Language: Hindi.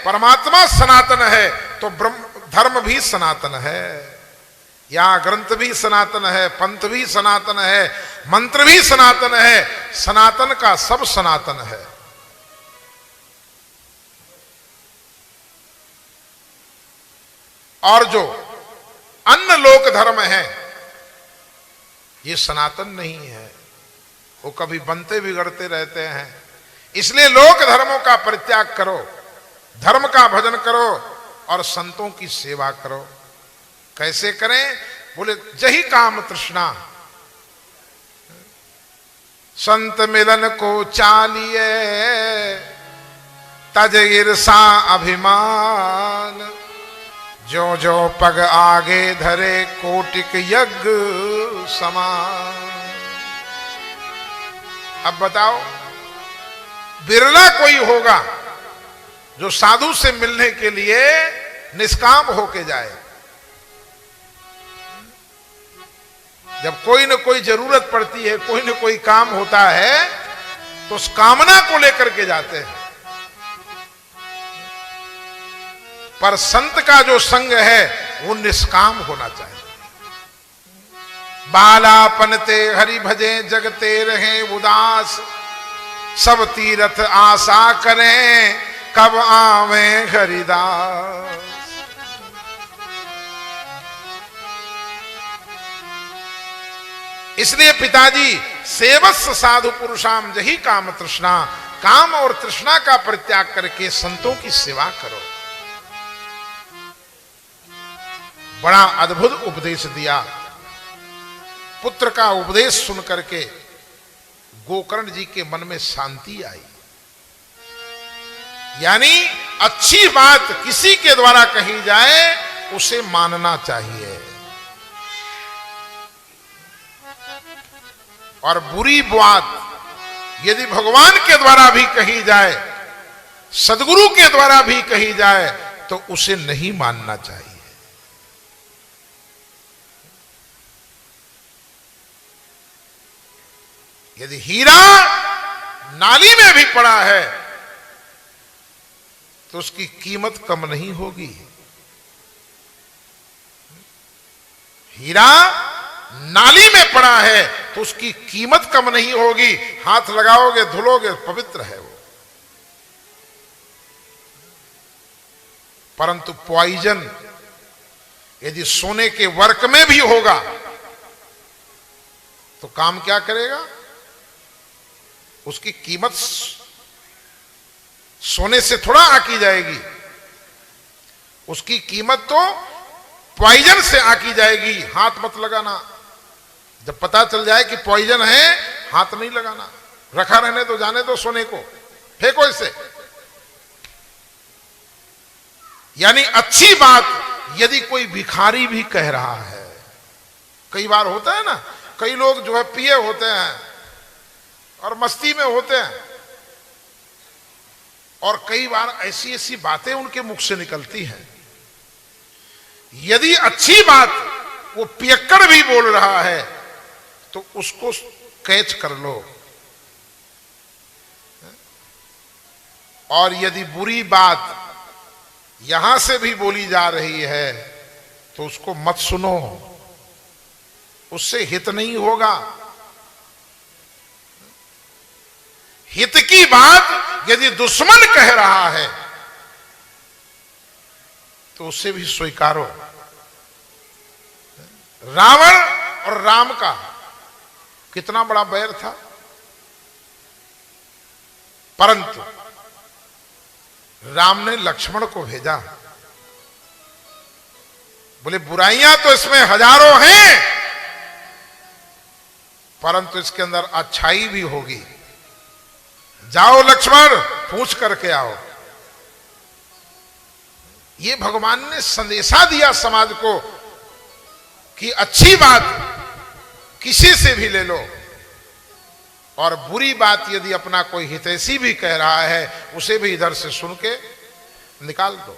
परमात्मा सनातन है तो धर्म भी सनातन है, या ग्रंथ भी सनातन है, पंथ भी सनातन है, मंत्र भी सनातन है, सनातन का सब सनातन है। और जो अन्य लोक धर्म है ये सनातन नहीं है, वो कभी बनते बिगड़ते रहते हैं। इसलिए लोक धर्मों का परित्याग करो, धर्म का भजन करो और संतों की सेवा करो। कैसे करें? बोले जही काम तृष्णा, संत मिलन को चालिए, तज ईर्षा अभिमान, जो जो पग आगे धरे कोटिक यज्ञ समान। अब बताओ, बिरला कोई होगा जो साधु से मिलने के लिए निष्काम होके जाए। जब कोई न कोई जरूरत पड़ती है, कोई न कोई काम होता है, तो उस कामना को लेकर के जाते हैं। पर संत का जो संग है वो निष्काम होना चाहिए। बालापन ते हरि भजे जगते रहे उदास, सब तीर्थ आशा करें कब आवे हरिदास। इसलिए पिताजी सेवस्व साधु पुरुषाम जही काम तृष्णा, काम और तृष्णा का परित्याग करके संतों की सेवा करो। बड़ा अद्भुत उपदेश दिया। पुत्र का उपदेश सुन करके गोकर्ण जी के मन में शांति आई। यानी अच्छी बात किसी के द्वारा कही जाए उसे मानना चाहिए, और बुरी बात यदि भगवान के द्वारा भी कही जाए, सदगुरु के द्वारा भी कही जाए, तो उसे नहीं मानना चाहिए। यदि हीरा नाली में भी पड़ा है तो उसकी कीमत कम नहीं होगी। हीरा नाली में पड़ा है तो उसकी कीमत कम नहीं होगी। हाथ लगाओगे, धुलोगे, पवित्र है वो। परंतु पॉइजन यदि सोने के वर्क में भी होगा तो काम क्या करेगा? उसकी कीमत सोने से थोड़ा आकी जाएगी, उसकी कीमत तो पॉइजन से आकी जाएगी। हाथ मत लगाना, जब पता चल जाए कि पॉइजन है हाथ नहीं लगाना, रखा रहने दो, जाने दो, सोने को फेंको इसे। यानी अच्छी बात यदि कोई भिखारी भी कह रहा है, कई बार होता है ना, कई लोग जो है पिए होते हैं और मस्ती में होते हैं, और कई बार ऐसी ऐसी बातें उनके मुख से निकलती हैं। यदि अच्छी बात वो पियक्कड़ भी बोल रहा है तो उसको कैच कर लो, और यदि बुरी बात यहां से भी बोली जा रही है तो उसको मत सुनो, उससे हित नहीं होगा। हित की बात यदि दुश्मन कह रहा है तो उसे भी स्वीकारो। रावण और राम का कितना बड़ा बैर था, परंतु राम ने लक्ष्मण को भेजा। बोले बुराइयां तो इसमें हजारों हैं, परंतु इसके अंदर अच्छाई भी होगी। जाओ लक्ष्मण, पूछ करके आओ। ये भगवान ने संदेशा दिया समाज को कि अच्छी बात किसी से भी ले लो, और बुरी बात यदि अपना कोई हितैषी भी कह रहा है उसे भी इधर से सुन के निकाल दो।